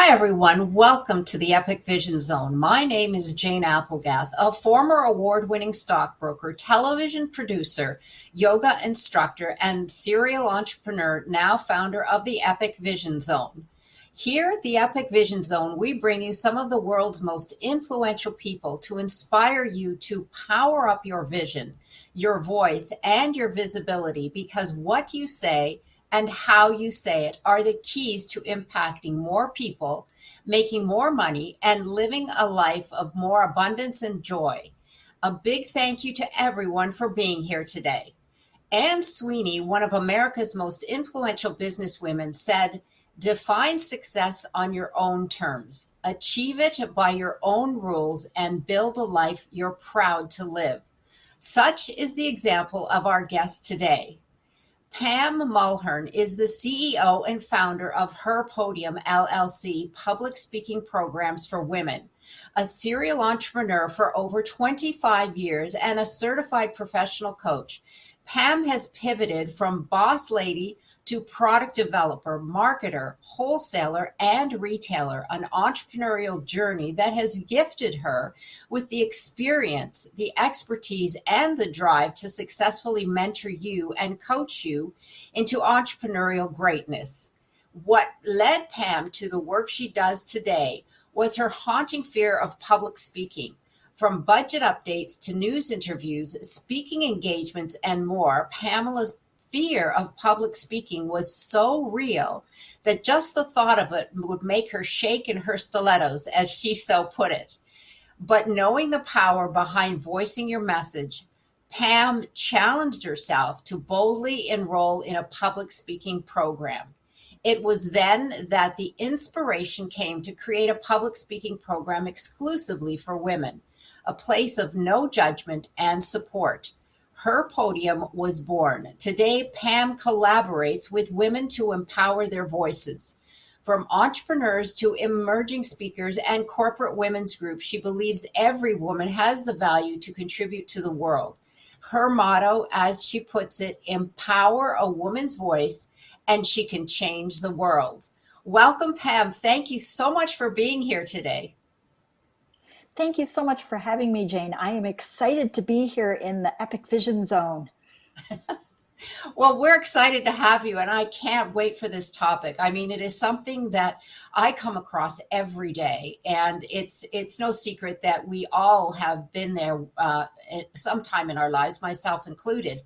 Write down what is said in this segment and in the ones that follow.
Hi, everyone. Welcome to the Epic Vision Zone. My name is Jane Applegath, a former award-winning stockbroker, television producer, yoga instructor, and serial entrepreneur, now founder of the Epic Vision Zone. Here at the Epic Vision Zone, we bring you some of the world's most influential people to inspire you to power up your vision, your voice, and your visibility, because what you say and how you say it are the keys to impacting more people, making more money, and living a life of more abundance and joy. A big thank you to everyone for being here today. Anne Sweeney, one of America's most influential businesswomen, said, "Define success on your own terms, achieve it by your own rules, and build a life you're proud to live." Such is the example of our guest today. Pam Mulhearn is the CEO and founder of her Podium LLC Public Speaking Programs for Women, a serial entrepreneur for over 25 years and a certified professional coach. Pam has pivoted from boss lady to product developer, marketer, wholesaler, and retailer, an entrepreneurial journey that has gifted her with the experience, the expertise, and the drive to successfully mentor you and coach you into entrepreneurial greatness. What led Pam to the work she does today was her haunting fear of public speaking. From budget updates to news interviews, speaking engagements, and more, Pamela's fear of public speaking was so real that just the thought of it would make her shake in her stilettos, as she so put it. But knowing the power behind voicing your message, Pam challenged herself to boldly enroll in a public speaking program. It was then that the inspiration came to create a public speaking program exclusively for women, a place of no judgment and support. Her Podium was born. Today, Pam collaborates with women to empower their voices. From entrepreneurs to emerging speakers and corporate women's groups, she believes every woman has the value to contribute to the world. Her motto, as she puts it, empower a woman's voice and she can change the world. Welcome, Pam. Thank you so much for being here today. Thank you so much for having me, Jane. I am excited to be here in the Epic Vision Zone. Well, we're excited to have you, and I can't wait for this topic. I mean, it is something that I come across every day, and it's no secret that we all have been there at some time in our lives, myself included.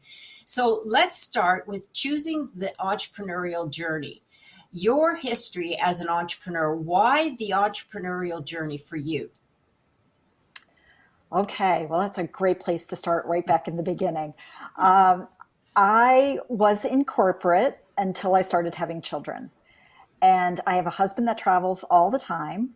So let's start with choosing the entrepreneurial journey. Your history as an entrepreneur, why the entrepreneurial journey for you? Okay, well, that's a great place to start right back in the beginning. I was in corporate until I started having children. And I have a husband that travels all the time.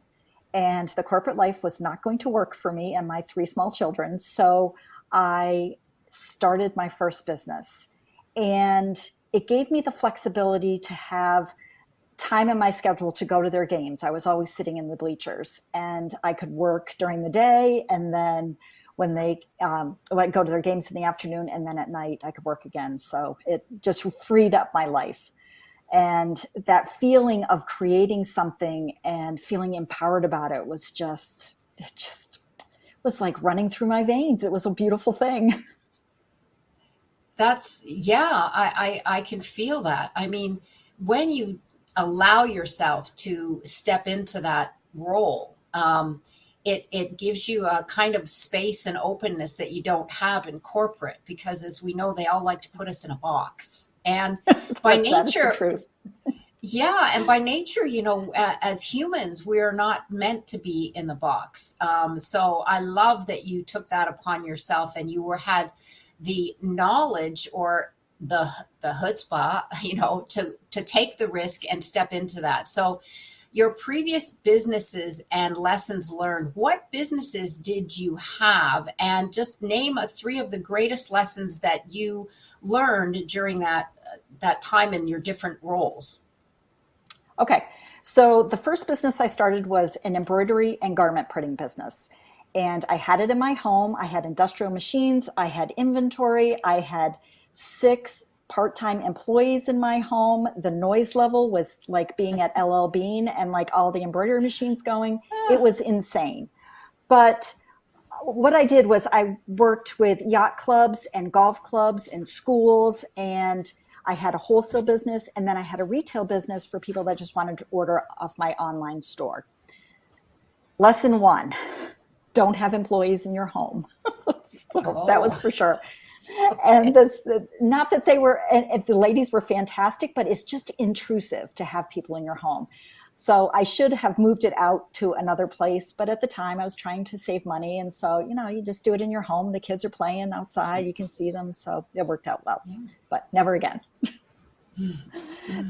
And the corporate life was not going to work for me and my three small children. So I started my first business. And it gave me the flexibility to have time in my schedule to go to their games. I was always sitting in the bleachers, and I could work during the day, and then when they I'd go to their games in the afternoon, and then at night I could work again. So it just freed up my life. And that feeling of creating something and feeling empowered about it was it just was like running through my veins. It was a beautiful thing. I can feel that. I mean, when you allow yourself to step into that role, it gives you a kind of space and openness that you don't have in corporate, because as we know, they all like to put us in a box. And by nature, and by nature, as humans, we're not meant to be in the box. So I love that you took that upon yourself, and had the knowledge or the chutzpah, to take the risk and step into that. So your previous businesses and lessons learned, what businesses did you have? And just name three of the greatest lessons that you learned during that time in your different roles. Okay. So the first business I started was an embroidery and garment printing business. And I had it in my home. I had industrial machines. I had inventory. I had 6 part-time employees in my home. The noise level was like being at LL Bean and like all the embroidery machines going. It was insane. But what I did was I worked with yacht clubs and golf clubs and schools, and I had a wholesale business, and then I had a retail business for people that just wanted to order off my online store. Lesson one, don't have employees in your home. So that was for sure. Okay. And not that they were, and the ladies were fantastic, but it's just intrusive to have people in your home. So I should have moved it out to another place. But at the time I was trying to save money. And so, you just do it in your home. The kids are playing outside. You can see them. So it worked out well, but never again.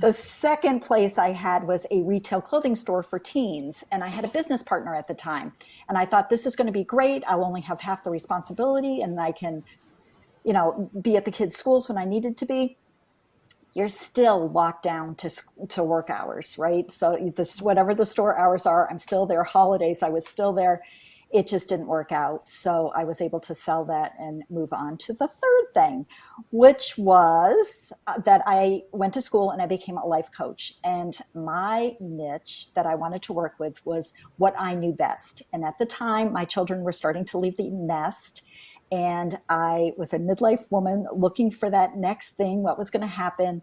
The second place I had was a retail clothing store for teens. And I had a business partner at the time. And I thought, this is going to be great. I'll only have half the responsibility and I can, be at the kids' schools when I needed to be. You're still locked down to work hours, right? So whatever the store hours are, I'm still there. Holidays, I was still there. It just didn't work out. So I was able to sell that and move on to the third thing, which was that I went to school and I became a life coach. And my niche that I wanted to work with was what I knew best. And at the time, my children were starting to leave the nest. And I was a midlife woman looking for that next thing, what was going to happen.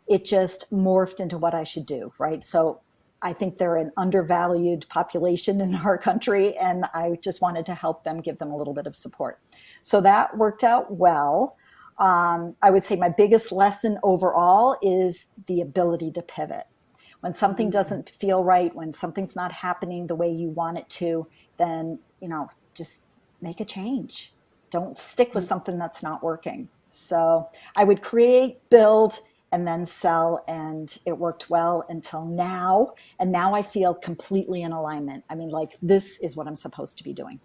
It just morphed into what I should do, right? So I think they're an undervalued population in our country, and I just wanted to help them, give them a little bit of support. So that worked out well. I would say my biggest lesson overall is the ability to pivot. When something doesn't feel right, when something's not happening the way you want it to, then, just make a change. Don't stick with something that's not working. So I would create, build, and then sell, and it worked well until now. And now I feel completely in alignment. I mean, like, this is what I'm supposed to be doing.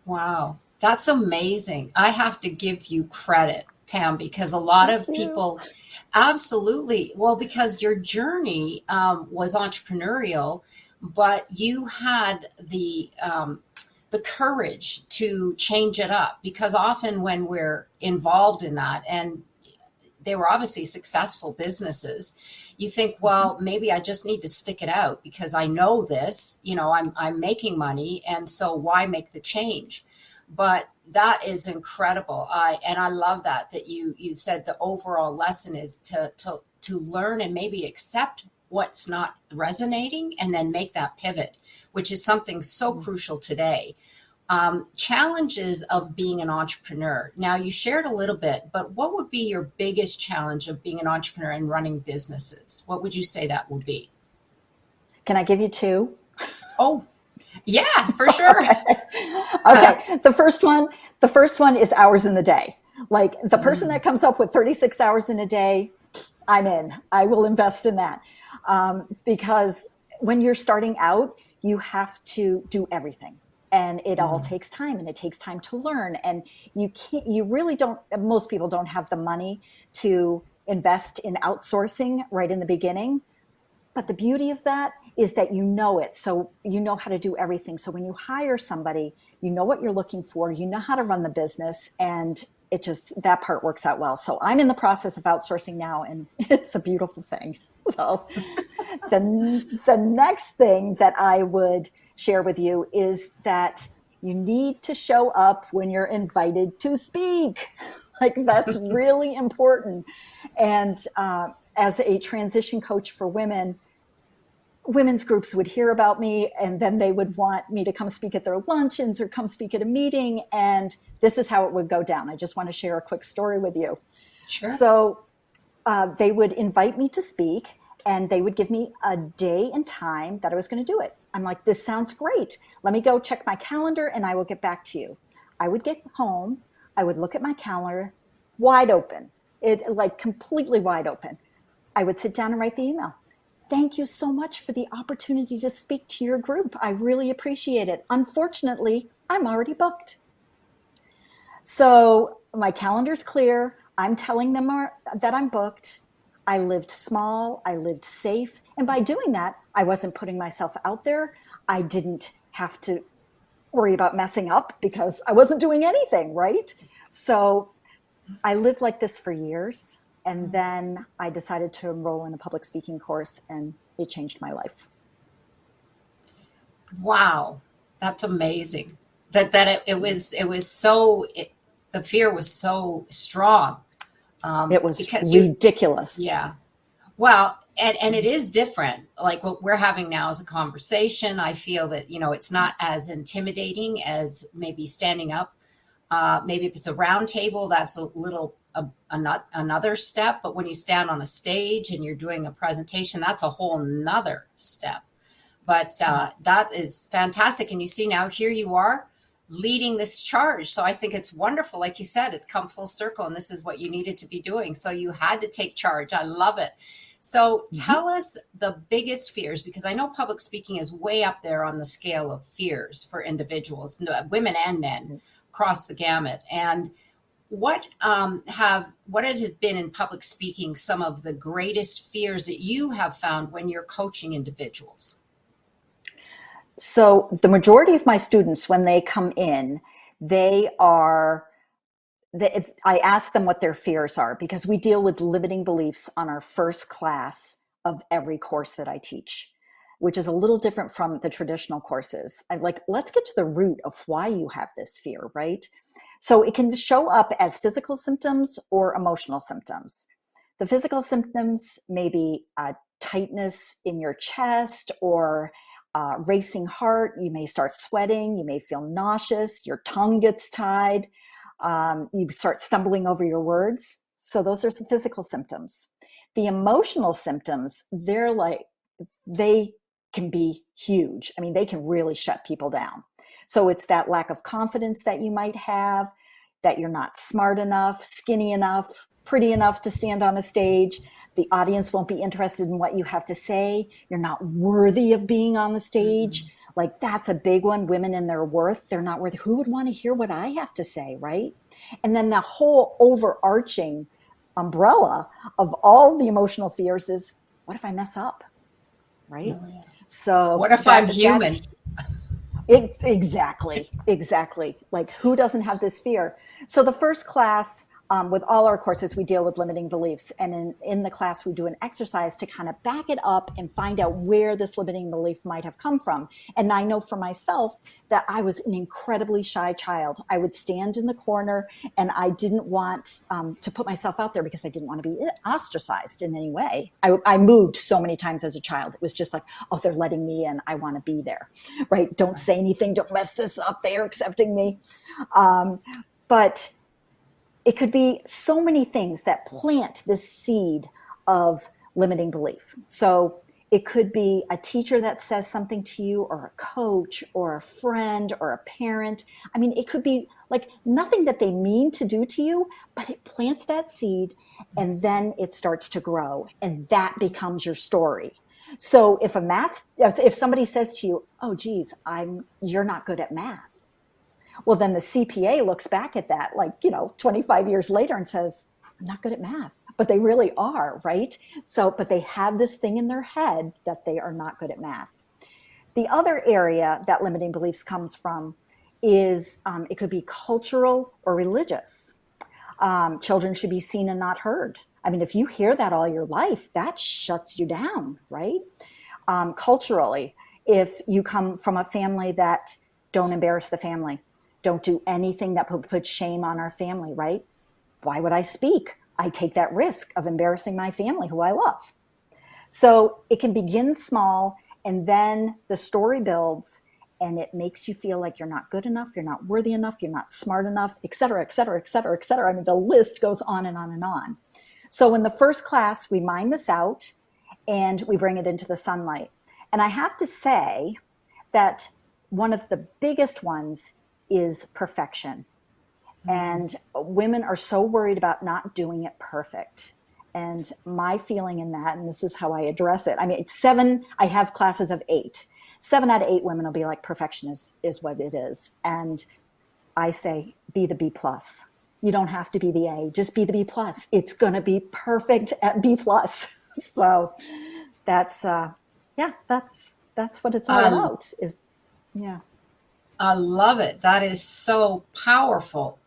Wow, that's amazing. I have to give you credit, Pam, because a lot of people, absolutely, well, because your journey was entrepreneurial, but you had the courage to change it up, because often when we're involved in that, and they were obviously successful businesses, you think, well, maybe I just need to stick it out because I know this, I'm making money. And so why make the change? But that is incredible. I love that you said the overall lesson is to learn and maybe accept what's not resonating and then make that pivot, which is something so crucial today. Challenges of being an entrepreneur. Now, you shared a little bit, but what would be your biggest challenge of being an entrepreneur and running businesses? What would you say that would be? Can I give you two? Oh, yeah, for sure. Okay. The first one is hours in the day. Like, the person that comes up with 36 hours in a day, I'm in. I will invest in that. Because when you're starting out, you have to do everything. And it all takes time, and it takes time to learn. And most people don't have the money to invest in outsourcing right in the beginning. But the beauty of that is that you know it. So you know how to do everything. So when you hire somebody, you know what you're looking for, you know how to run the business, and that part works out well. So I'm in the process of outsourcing now, and it's a beautiful thing. So the next thing that I would share with you is that you need to show up when you're invited to speak. Like, that's really important. And as a transition coach for women's groups would hear about me, and then they would want me to come speak at their luncheons or come speak at a meeting. And this is how it would go down. I just want to share a quick story with you. Sure. So they would invite me to speak, and they would give me a day and time that I was going to do it. I'm like, this sounds great. Let me go check my calendar and I will get back to you. I would get home. I would look at my calendar, wide open, completely wide open. I would sit down and write the email. Thank you so much for the opportunity to speak to your group. I really appreciate it. Unfortunately, I'm already booked. So my calendar's clear. I'm telling them that I'm booked. I lived small. I lived safe. And by doing that, I wasn't putting myself out there. I didn't have to worry about messing up because I wasn't doing anything, right? So I lived like this for years. And then I decided to enroll in a public speaking course, and it changed my life. Wow, that's amazing. That the fear was so strong, It was because you, ridiculous. yeah. Well, and it is different. Like what we're having now is a conversation. I feel that, it's not as intimidating as maybe standing up. Maybe if it's a round table, that's a little another step. But when you stand on a stage and you're doing a presentation, that's a whole nother step. But that is fantastic. And you see now, here you are leading this charge. So I think it's wonderful. Like you said, it's come full circle, and this is what you needed to be doing. So you had to take charge. I love it. So Mm-hmm. tell us the biggest fears, because I know public speaking is way up there on the scale of fears for individuals, women and men, across the gamut. And what has been in public speaking some of the greatest fears that you have found when you're coaching individuals? So the majority of my students, when they come in, they are, I ask them what their fears are, because we deal with limiting beliefs on our first class of every course that I teach, which is a little different from the traditional courses. I'm like, let's get to the root of why you have this fear, right? So it can show up as physical symptoms or emotional symptoms. The physical symptoms may be tightness in your chest, or racing heart. You may start sweating. You may feel nauseous. Your tongue gets tied. You start stumbling over your words. So those are the physical symptoms. The emotional symptoms, they can be huge. I mean, they can really shut people down. So it's that lack of confidence that you might have, that you're not smart enough, skinny enough, pretty enough to stand on a stage. The audience won't be interested in what you have to say. You're not worthy of being on the stage. Mm. Like, that's a big one. Women and their worth. They're not worthy. Who would want to hear what I have to say, right? And then the whole overarching umbrella of all the emotional fears is, what if I mess up, right? Oh, yeah. So What if I'm human? that's it. Exactly. Like, who doesn't have this fear? So the first class, with all our courses, we deal with limiting beliefs. And in the class, we do an exercise to kind of back it up and find out where this limiting belief might have come from. And I know for myself that I was an incredibly shy child. I would stand in the corner, and I didn't want to put myself out there because I didn't want to be ostracized in any way. I moved so many times as a child. It was just like, oh, they're letting me in. I want to be there, right? Don't say anything. Don't mess this up. They are accepting me. But it could be so many things that plant this seed of limiting belief. So it could be a teacher that says something to you, or a coach, or a friend, or a parent. I mean, it could be like nothing that they mean to do to you, but it plants that seed, and then it starts to grow, and that becomes your story. So if somebody says to you, "Oh, geez, you're not good at math," well, then the CPA looks back at that, 25 years later, and says, I'm not good at math. But they really are, right? So, but they have this thing in their head that they are not good at math. The other area that limiting beliefs comes from is it could be cultural or religious. Children should be seen and not heard. I mean, if you hear that all your life, that shuts you down, right? Culturally, if you come from a family that don't embarrass the family, don't do anything that put shame on our family, right? Why would I speak? I take that risk of embarrassing my family, who I love. So it can begin small, and then the story builds, and it makes you feel like you're not good enough, you're not worthy enough, you're not smart enough, et cetera, et cetera, et cetera, et cetera. I mean, the list goes on and on and on. So in the first class, we mine this out and we bring it into the sunlight. And I have to say that one of the biggest ones is perfection. And women are so worried about not doing it perfect. And my feeling in that, and this is how I address it. I mean, I have classes of 8. 7 out of 8 women will be like, perfection is what it is. And I say, be the B plus. You don't have to be the A, just be the B plus. It's going to be perfect at B plus. So that's, that's what it's all I, about yeah. I love it. That is so powerful.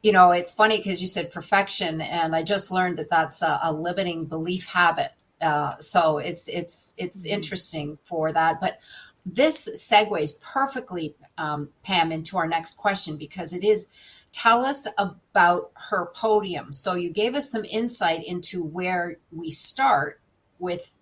It's funny because you said perfection, and I just learned that that's a limiting belief habit. So it's interesting for that. But this segues perfectly, Pam, into our next question, because it is, tell us about her podium. So you gave us some insight into where we start with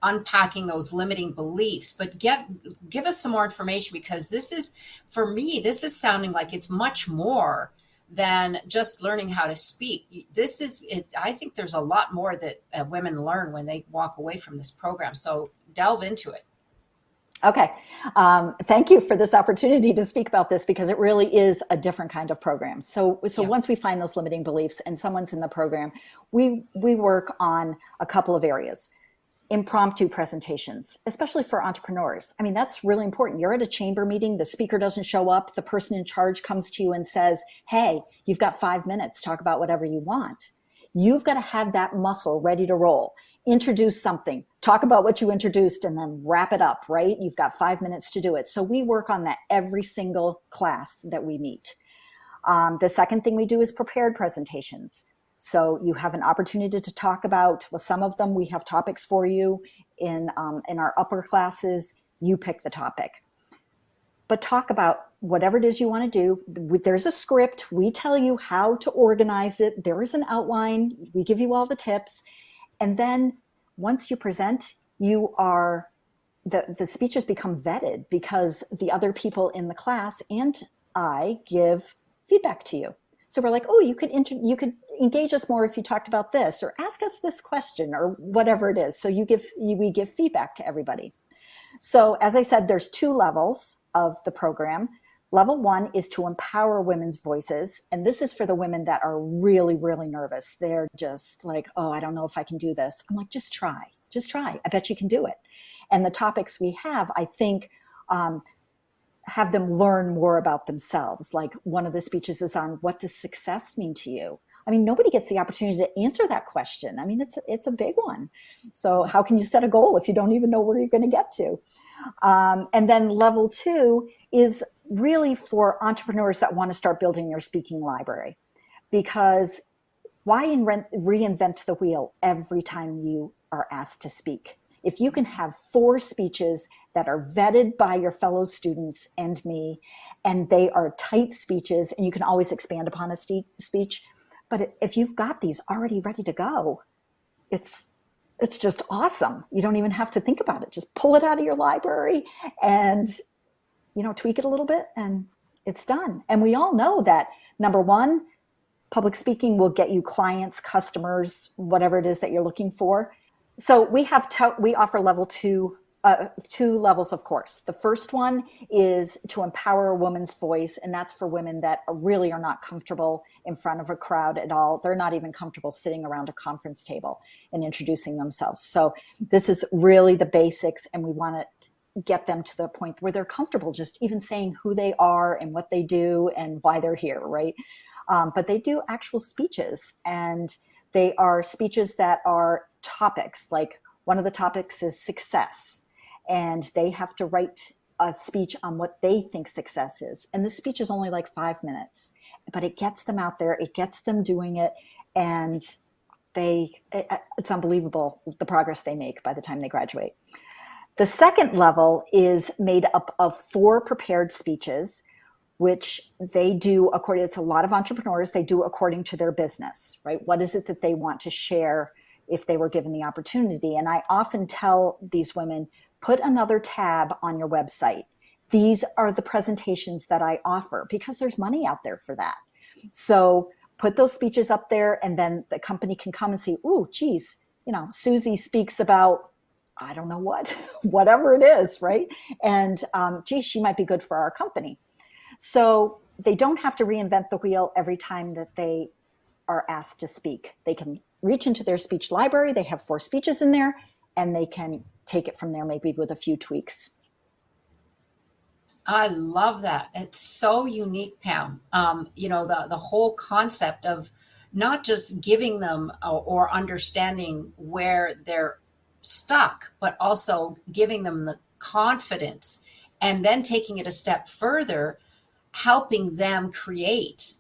unpacking those limiting beliefs, but give us some more information, because this is, for me, this is sounding like it's much more than just learning how to speak. This is it. I think there's a lot more that women learn when they walk away from this program. So delve into it. Okay. Thank you for this opportunity to speak about this, because it really is a different kind of program. So Yeah. once we find those limiting beliefs and someone's in the program, we work on a couple of areas. Impromptu presentations, especially for entrepreneurs. I mean, that's really important. You're at a chamber meeting, the speaker doesn't show up, the person in charge comes to you and says, hey, you've got 5 minutes, talk about whatever you want. You've got to have that muscle ready to roll. Introduce something, talk about what you introduced, and then wrap it up, right? You've got 5 minutes to do it. So we work on that every single class that we meet. The second thing we do is prepared presentations. So you have an opportunity to talk about, well, some of them we have topics for you in our upper classes. You pick the topic, but talk about whatever it is you want to do. There's a script. We tell you how to organize it. There is an outline. We give you all the tips. And then once you present, the speeches become vetted, because the other people in the class and I give feedback to you. So we're like, oh, you could engage us more if you talked about this, or ask us this question, or whatever it is. So we give feedback to everybody. So as I said, there's 2 levels of the program. Level 1 is to empower women's voices. And this is for the women that are really, really nervous. They're just like, oh, I don't know if I can do this. I'm like, just try. I bet you can do it. And the topics we have, I think, have them learn more about themselves. Like, one of the speeches is on, what does success mean to you? I mean, nobody gets the opportunity to answer that question. I mean, it's a big one. So how can you set a goal if you don't even know where you're going to get to? And then level 2 is really for entrepreneurs that want to start building their speaking library, because why reinvent the wheel every time you are asked to speak? If you can have 4 speeches that are vetted by your fellow students and me, and they are tight speeches, and you can always expand upon a speech, but if you've got these already ready to go, it's just awesome. You don't even have to think about it. Just pull it out of your library and, tweak it a little bit, and it's done. And we all know that, number 1, public speaking will get you clients, customers, whatever it is that you're looking for. So we offer level 2, 2 levels of course. The first one is to empower a woman's voice, and that's for women that really are not comfortable in front of a crowd at all. They're not even comfortable sitting around a conference table and introducing themselves. So this is really the basics, and we want to get them to the point where they're comfortable just even saying who they are and what they do and why they're here, right? But they do actual speeches, and they are speeches that are topics. Like, one of the topics is success, and they have to write a speech on what they think success is. And the speech is only like 5 minutes, but it gets them out there, it gets them doing it, and it's unbelievable the progress they make by the time they graduate. The second level is made up of 4 prepared speeches, which they do it's a lot of entrepreneurs, they do according to their business, right? What is it that they want to share if they were given the opportunity? And I often tell these women, put another tab on your website. These are the presentations that I offer, because there's money out there for that. So put those speeches up there, and then the company can come and say, ooh, geez, Susie speaks about, I don't know what, whatever it is, right? And geez, she might be good for our company. So they don't have to reinvent the wheel every time that they are asked to speak. They can reach into their speech library. They have 4 speeches in there, and they can take it from there, maybe with a few tweaks. I love that. It's so unique, Pam. The whole concept of not just giving them or understanding where they're stuck, but also giving them the confidence, and then taking it a step further, helping them create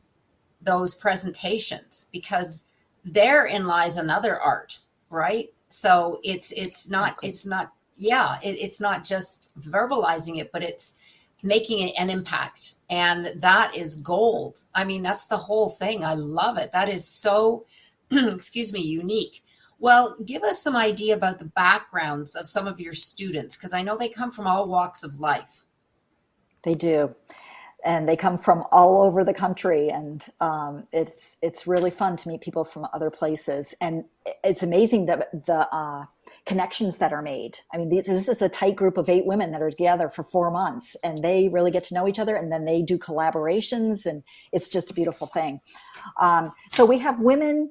those presentations, because therein lies another art, right? So Exactly. it's not just verbalizing it, but it's making an impact. And that is gold. I mean, that's the whole thing. I love it. That is so, excuse me, unique. Well, give us some idea about the backgrounds of some of your students, because I know they come from all walks of life. They do. And they come from all over the country, and it's really fun to meet people from other places, and it's amazing the connections that are made. I mean, this is a tight group of 8 women that are together for 4 months, and they really get to know each other, and then they do collaborations, and it's just a beautiful thing. So we have women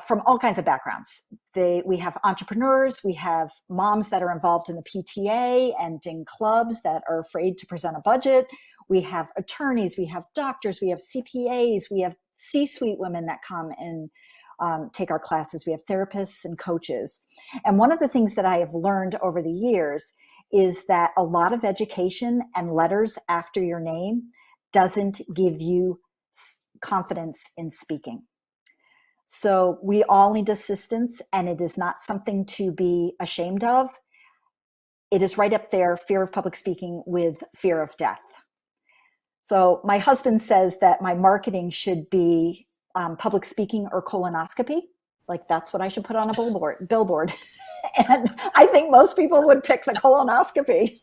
from all kinds of backgrounds. We have entrepreneurs, we have moms that are involved in the PTA and in clubs that are afraid to present a budget. We have attorneys, we have doctors, we have CPAs, we have C-suite women that come and take our classes. We have therapists and coaches. And one of the things that I have learned over the years is that a lot of education and letters after your name doesn't give you confidence in speaking. So we all need assistance, and it is not something to be ashamed of. It is right up there, fear of public speaking with fear of death. So my husband says that my marketing should be public speaking or colonoscopy. Like, that's what I should put on a billboard. And I think most people would pick the colonoscopy.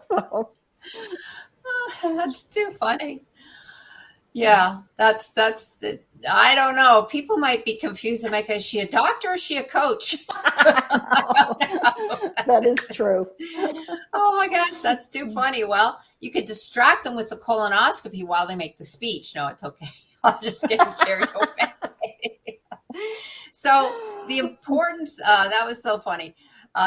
So, That's too funny. Yeah, that's it. I don't know. People might be confused and like, is she a doctor or is she a coach? that is true. Oh my gosh, that's too funny. Well, you could distract them with the colonoscopy while they make the speech. No, it's okay. I'll just get carried away. So the importance, that was so funny.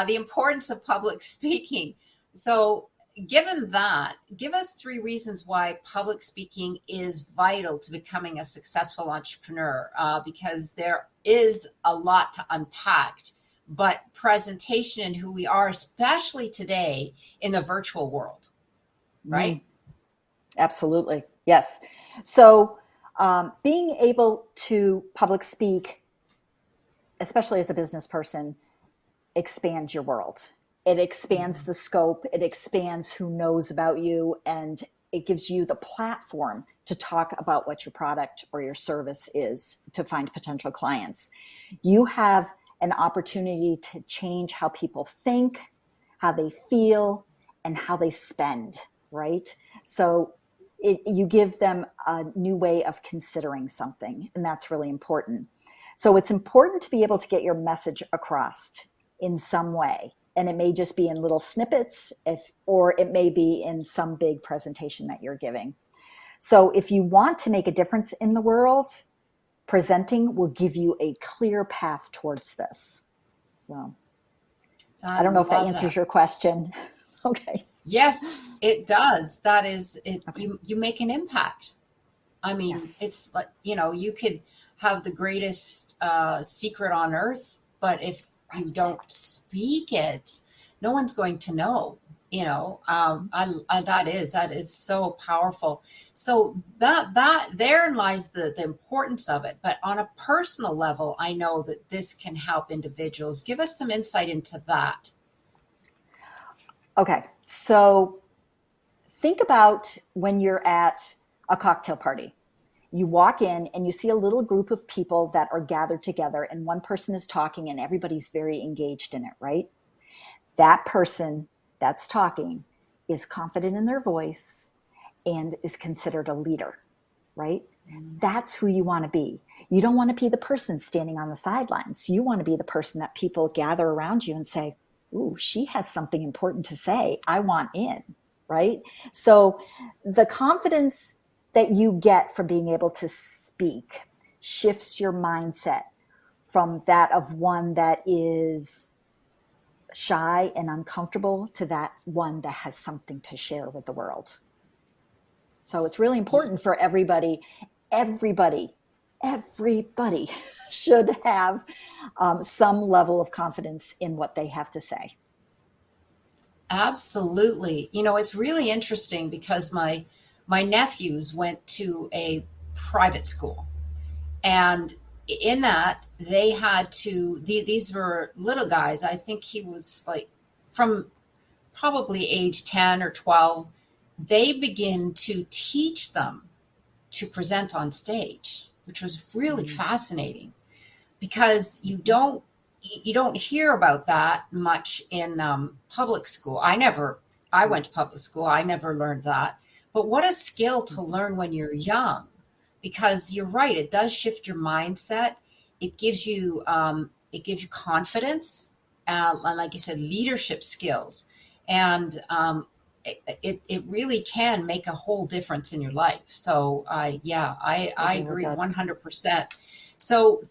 The importance of public speaking. So given that, give us 3 reasons why public speaking is vital to becoming a successful entrepreneur, because there is a lot to unpack, but presentation and who we are, especially today in the virtual world, right? Absolutely. Yes. So being able to public speak, especially as a business person, expands your world. It expands the scope, it expands who knows about you, and it gives you the platform to talk about what your product or your service is to find potential clients. You have an opportunity to change how people think, how they feel, and how they spend, right? So you give them a new way of considering something, and that's really important. So it's important to be able to get your message across in some way. And it may just be in little snippets, or it may be in some big presentation that you're giving. So if you want to make a difference in the world, presenting will give you a clear path towards this. So I don't know if that love answers that. your question. Okay. Yes, it does. That is it. Okay. You make an impact. I mean, Yes. it's like, you could have the greatest secret on earth, but if you Right. don't speak it, no one's going to know. That is so powerful. So that therein lies the importance of it. But on a personal level, I know that this can help individuals. Give us some insight into that. Okay. So think about when you're at a cocktail party. You walk in and you see a little group of people that are gathered together, and one person is talking and everybody's very engaged in it, right? That person that's talking is confident in their voice and is considered a leader, right? That's who you want to be. You don't want to be the person standing on the sidelines. You want to be the person that people gather around you and say, ooh, she has something important to say. I want in, right? So the confidence that you get from being able to speak shifts your mindset from that of one that is shy and uncomfortable to that one that has something to share with the world. So it's really important for everybody, everybody, everybody should have some level of confidence in what they have to say. Absolutely. It's really interesting because my nephews went to a private school. And in that, they had to, these were little guys. I think he was like from probably age 10 or 12. They begin to teach them to present on stage, which was really fascinating, because you don't hear about that much in public school. I went to public school. I never learned that. But what a skill to learn when you're young, because you're right. It does shift your mindset. It gives you confidence, and like you said, leadership skills, and it really can make a whole difference in your life. So I agree 100%. So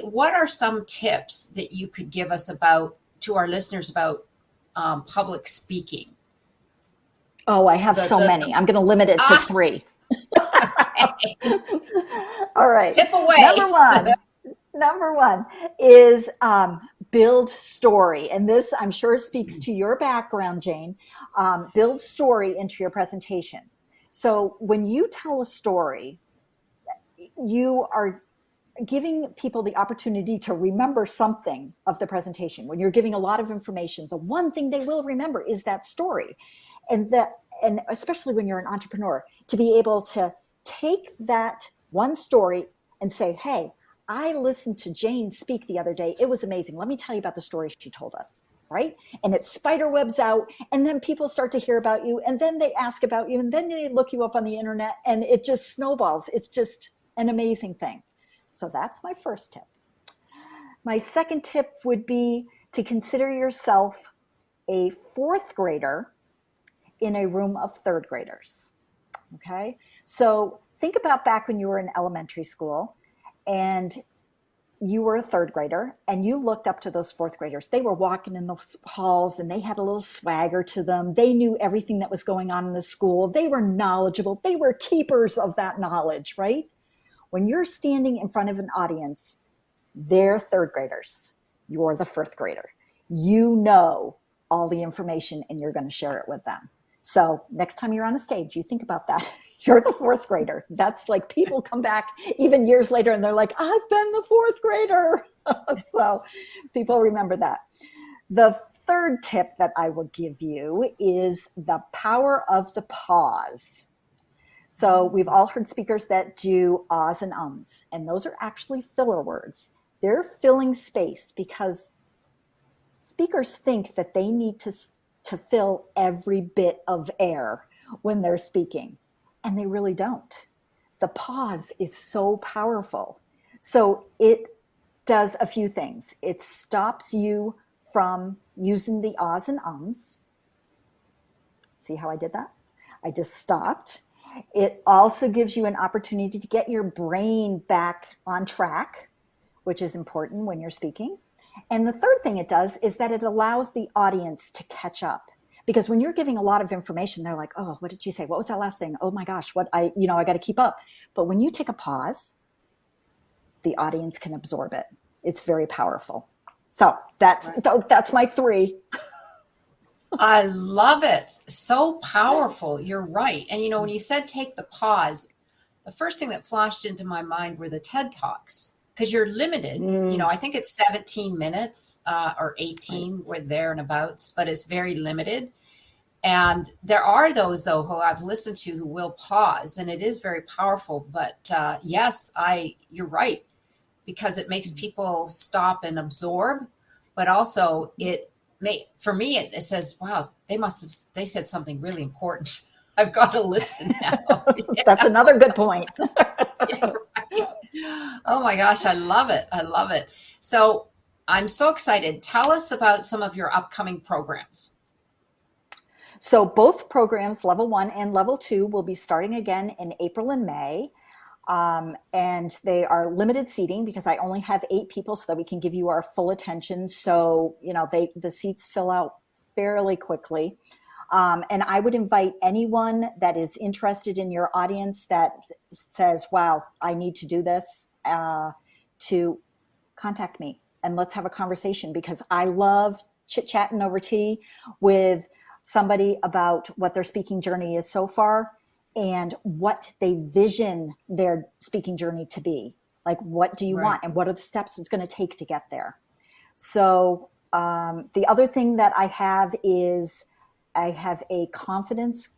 what are some tips that you could give us to our listeners about public speaking? Oh, I have so many. I'm going to limit it to 3. All right. Tip away. Number one is build story. And this, I'm sure, speaks to your background, Jane. Build story into your presentation. So when you tell a story, you are giving people the opportunity to remember something of the presentation. When you're giving a lot of information, the one thing they will remember is that story. And especially when you're an entrepreneur, to be able to take that one story and say, hey, I listened to Jane speak the other day. It was amazing. Let me tell you about the story she told us, right? And it spider webs out, and then people start to hear about you, and then they ask about you, and then they look you up on the internet, and it just snowballs. It's just an amazing thing. So that's my first tip. My second tip would be to consider yourself a 4th grader in a room of 3rd graders. Okay? So think about back when you were in elementary school and you were a 3rd grader and you looked up to those 4th graders. They were walking in the halls and they had a little swagger to them. They knew everything that was going on in the school. They were knowledgeable. They were keepers of that knowledge, right? When you're standing in front of an audience, they're 3rd graders. You're the 1st grader. You know all the information and you're going to share it with them. So next time you're on a stage, you think about that. You're the 4th grader. That's like, people come back even years later and they're like, I've been the 4th grader. So people remember that. The third tip that I will give you is the power of the pause. So we've all heard speakers that do ahs and ums, and those are actually filler words. They're filling space because speakers think that they need to fill every bit of air when they're speaking, and they really don't. The pause is so powerful. So it does a few things. It stops you from using the ahs and ums. See how I did that? I just stopped. It also gives you an opportunity to get your brain back on track, which is important when you're speaking. And the third thing it does is that it allows the audience to catch up. Because when you're giving a lot of information, they're like, oh, what did she say? What was that last thing? Oh my gosh, I got to keep up. But when you take a pause, the audience can absorb it. It's very powerful. So that's my 3. I love it. So powerful. You're right. And when you said take the pause, the first thing that flashed into my mind were the TED Talks, because you're limited. I think it's 17 minutes or 18 or there and abouts, but it's very limited. And there are those, though, who I've listened to who will pause, and it is very powerful. But yes, you're right, because it makes people stop and absorb, but also for me, it says, wow, they said something really important. I've got to listen now. Yeah. That's another good point. Yeah, right. Oh my gosh, I love it. I love it. So I'm so excited. Tell us about some of your upcoming programs. So both programs, level 1 and level 2, will be starting again in April and May. And they are limited seating because I only have 8 people so that we can give you our full attention. So, the seats fill out fairly quickly. And I would invite anyone that is interested in your audience that says, wow, I need to do this, to contact me and let's have a conversation, because I love chit-chatting over tea with somebody about what their speaking journey is so far. and what they vision their speaking journey to be. Like, what do you Right. want, and what are the steps it's going to take to get there? So the other thing that I have is I have a confidence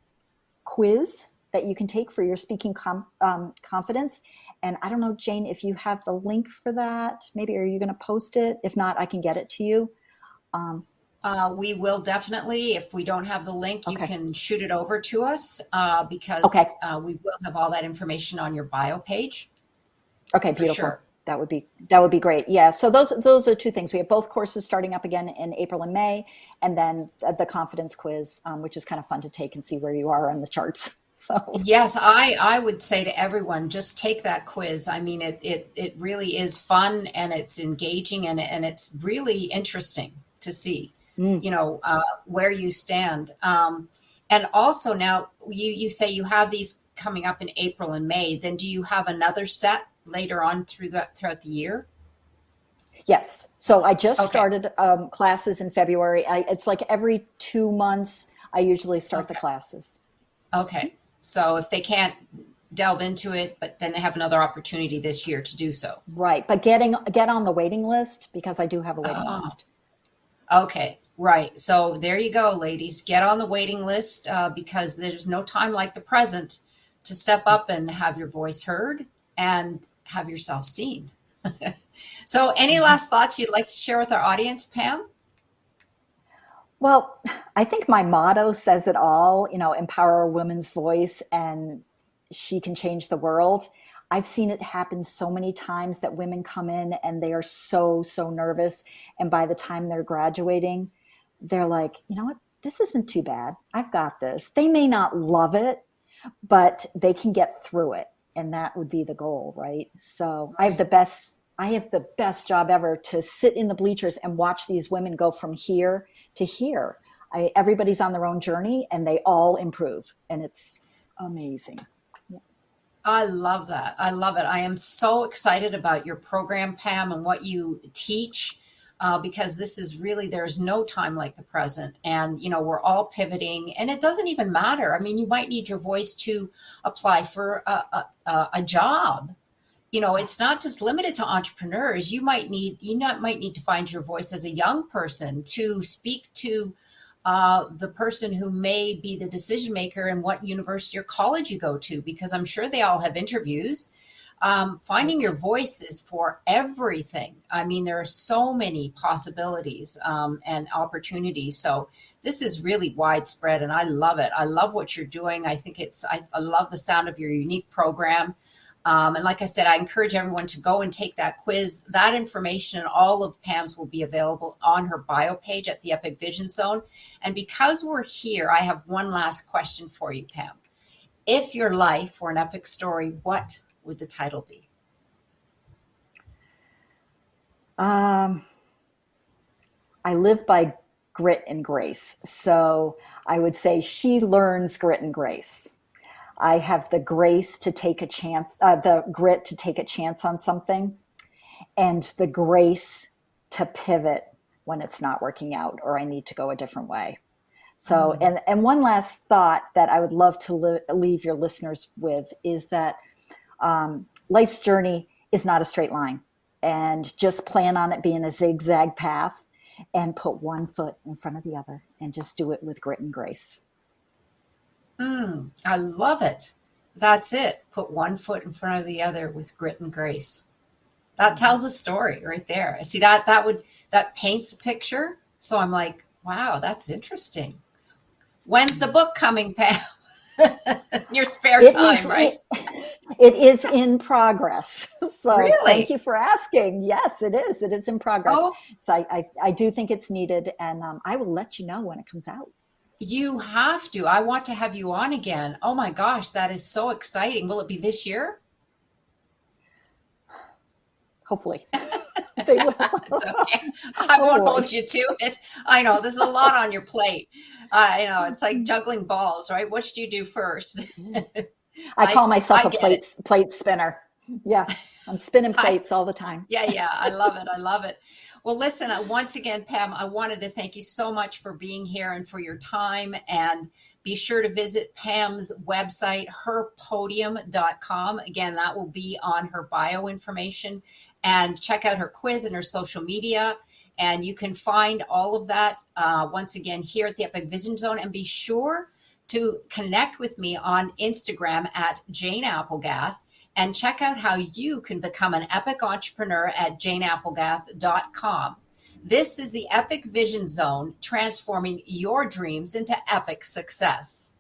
quiz that you can take for your speaking confidence. And I don't know, Jane, if you have the link for that, maybe are you going to post it? If not, I can get it to you. We will definitely. If we don't have the link, you Okay. can shoot it over to us Okay. because we will have all that information on your bio page Okay, for beautiful. sure. That would be great. Yeah. So those are two things. We have both courses starting up again in April and May, and then the confidence quiz, which is kind of fun to take and see where you are on the charts. So Yes, I would say to everyone, just take that quiz. I mean, it really is fun and it's engaging and it's really interesting to see, mm, where you stand. And also now you say you have these coming up in April and May. Then do you have another set later on throughout the year? yes. So I just Okay. started classes in February. It's like every 2 months I usually start the Okay. classes. Okay. So if they can't delve into it, but then they have another opportunity this year to do so. Right. But get on the waiting list, because I do have a waiting Oh, list. okay. Right. So there you go, ladies. Get on the waiting list because there's no time like the present to step up and have your voice heard and have yourself seen. So any Mhm. last thoughts you'd like to share with our audience, Pam? Well, I think my motto says it all, empower a woman's voice and she can change the world. I've seen it happen so many times that women come in and they are so, so nervous. And by the time they're graduating, they're like, you know what? This isn't too bad. I've got this. They may not love it, but they can get through it. And that would be the goal, right? So Right. I have the best job ever to sit in the bleachers and watch these women go from here to here. Everybody's on their own journey and they all improve. And it's amazing. Yeah. I love that. I love it. I am so excited about your program, Pam, and what you teach, because this is really, there's no time like the present. And, we're all pivoting, and it doesn't even matter. I mean, you might need your voice to apply for a job. It's not Yes. just limited to entrepreneurs. You might need to find your voice as a young person to speak to the person who may be the decision maker in what university or college you go to, because I'm sure they all have interviews. Finding Right. your voice is for everything. I mean, there are so many possibilities and opportunities. So this is really widespread, and I love it. I love what you're doing. I love the sound of your unique program. And like I said, I encourage everyone to go and take that quiz. That information and all of Pam's will be available on her bio page at the Epic Vision Zone. And because we're here, I have one last question for you, Pam. If your life were an epic story, what would the title be? Um, I live by grit and grace. So I would say she learns grit and grace. I have the grace to take a chance, the grit to take a chance on something, and the grace to pivot when it's not working out or I need to go a different way. So, Mm, and one last thought that I would love to leave your listeners with is that life's journey is not a straight line, and just plan on it being a zigzag path and put one foot in front of the other and just do it with grit and grace. I love it. That's it. Put one foot in front of the other with grit and grace. That Mhm. tells a story right there. I see that paints a picture. So I'm like, wow, that's interesting. When's the book coming, Pam? In your spare It is time, right? it is in progress. So thank Really? you for asking. Yes, it is. It is in progress. Oh, So I do think it's needed, and I will let you know when it comes out. you have to. I want to have you on again. Oh my gosh, that is so exciting. Will it be this year? Hopefully, they will. It's okay. I won't hold Hopefully, you to it. I know there's a lot on your plate. It's like juggling balls, right? What should you do first? I I call myself I a get it. plate spinner. Yeah, I'm spinning Hi. plates all the time. Yeah, yeah, I love it. I love it. Well, listen, once again, Pam, I wanted to thank you so much for being here and for your time. And be sure to visit Pam's website, herpodium.com. Again, that will be on her bio information. And check out her quiz and her social media. And you can find all of that once again here at the Epic Vision Zone. And be sure to connect with me on Instagram at Jane Applegath and check out how you can become an epic entrepreneur at janeapplegath.com. This is the Epic Vision Zone, transforming your dreams into epic success.